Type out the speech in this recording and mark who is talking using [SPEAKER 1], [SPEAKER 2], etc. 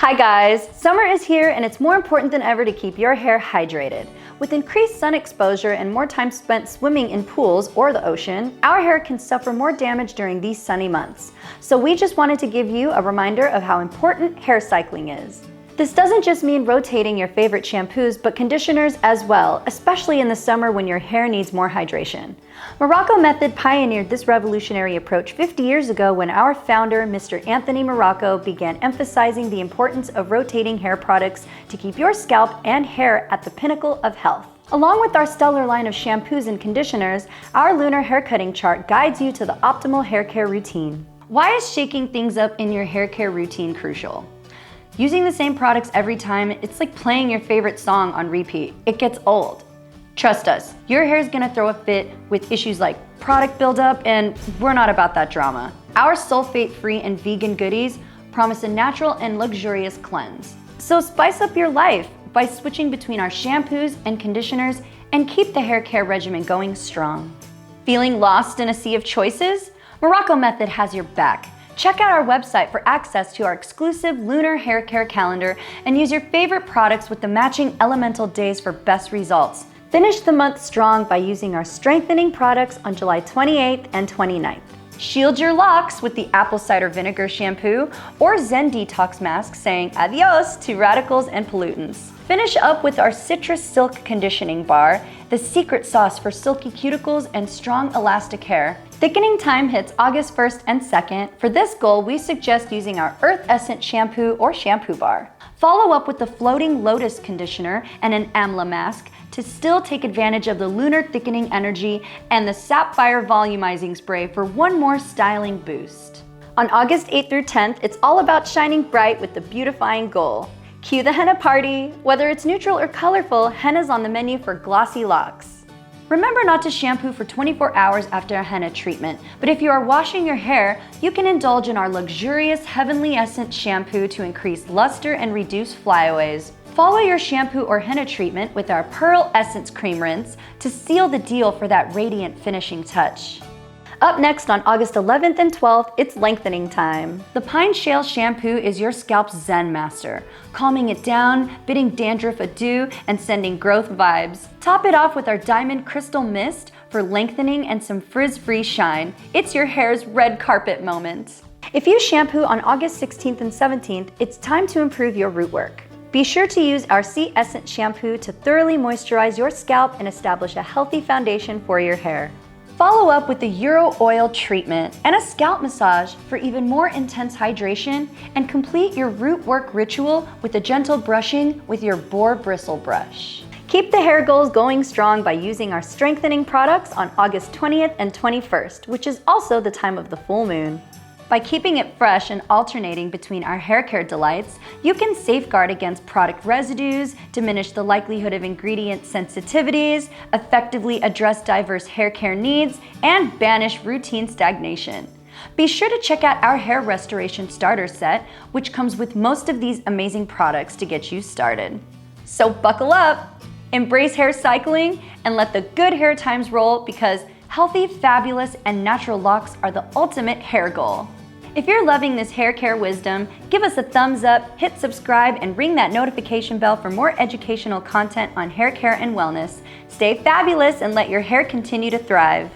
[SPEAKER 1] Hi guys! Summer is here and it's more important than ever to keep your hair hydrated. With increased sun exposure and more time spent swimming in pools or the ocean, our hair can suffer more damage during these sunny months. So we just wanted to give you a reminder of how important hair cycling is. This doesn't just mean rotating your favorite shampoos, but conditioners as well, especially in the summer when your hair needs more hydration. Morrocco Method pioneered this revolutionary approach 50 years ago when our founder, Mr. Anthony Morrocco, began emphasizing the importance of rotating hair products to keep your scalp and hair at the pinnacle of health. Along with our stellar line of shampoos and conditioners, our Lunar hair cutting chart guides you to the optimal hair care routine. Why is shaking things up in your hair care routine crucial? Using the same products every time, it's like playing your favorite song on repeat. It gets old. Trust us, your hair is gonna throw a fit with issues like product buildup, and we're not about that drama. Our sulfate-free and vegan goodies promise a natural and luxurious cleanse. So spice up your life by switching between our shampoos and conditioners and keep the hair care regimen going strong. Feeling lost in a sea of choices? Morrocco Method has your back. Check out our website for access to our exclusive Lunar hair care calendar and use your favorite products with the matching elemental days for best results. Finish the month strong by using our strengthening products on July 28th and 29th. Shield your locks with the apple cider vinegar shampoo or Zen detox mask saying adios to radicals and pollutants. Finish up with our citrus silk conditioning bar, the secret sauce for silky cuticles and strong elastic hair. Thickening time hits August 1st and 2nd. For this goal, we suggest using our Earth Essence shampoo or shampoo bar. Follow up with the floating lotus conditioner and an amla mask to still take advantage of the lunar thickening energy and the sapphire volumizing spray for one more styling boost. On August 8th through 10th, it's all about shining bright with the beautifying goal. Cue the henna party! Whether it's neutral or colorful, henna's on the menu for glossy locks. Remember not to shampoo for 24 hours after a henna treatment, but if you are washing your hair, you can indulge in our luxurious Heavenly Essence shampoo to increase luster and reduce flyaways. Follow your shampoo or henna treatment with our Pearl Essence Cream Rinse to seal the deal for that radiant finishing touch. Up next on August 11th and 12th, it's lengthening time. The Pine Shale Shampoo is your scalp's Zen master, calming it down, bidding dandruff adieu, and sending growth vibes. Top it off with our Diamond Crystal Mist for lengthening and some frizz-free shine. It's your hair's red carpet moment. If you shampoo on August 16th and 17th, it's time to improve your root work. Be sure to use our Sea Essence shampoo to thoroughly moisturize your scalp and establish a healthy foundation for your hair. Follow up with the Euro Oil treatment and a scalp massage for even more intense hydration, and complete your root work ritual with a gentle brushing with your boar bristle brush. Keep the hair goals going strong by using our strengthening products on August 20th and 21st, which is also the time of the full moon. By keeping it fresh and alternating between our hair care delights, you can safeguard against product residues, diminish the likelihood of ingredient sensitivities, effectively address diverse hair care needs, and banish routine stagnation. Be sure to check out our hair restoration starter set, which comes with most of these amazing products to get you started. So buckle up, embrace hair cycling, and let the good hair times roll, because healthy, fabulous, and natural locks are the ultimate hair goal. If you're loving this hair care wisdom, give us a thumbs up, hit subscribe, and ring that notification bell for more educational content on hair care and wellness. Stay fabulous and let your hair continue to thrive.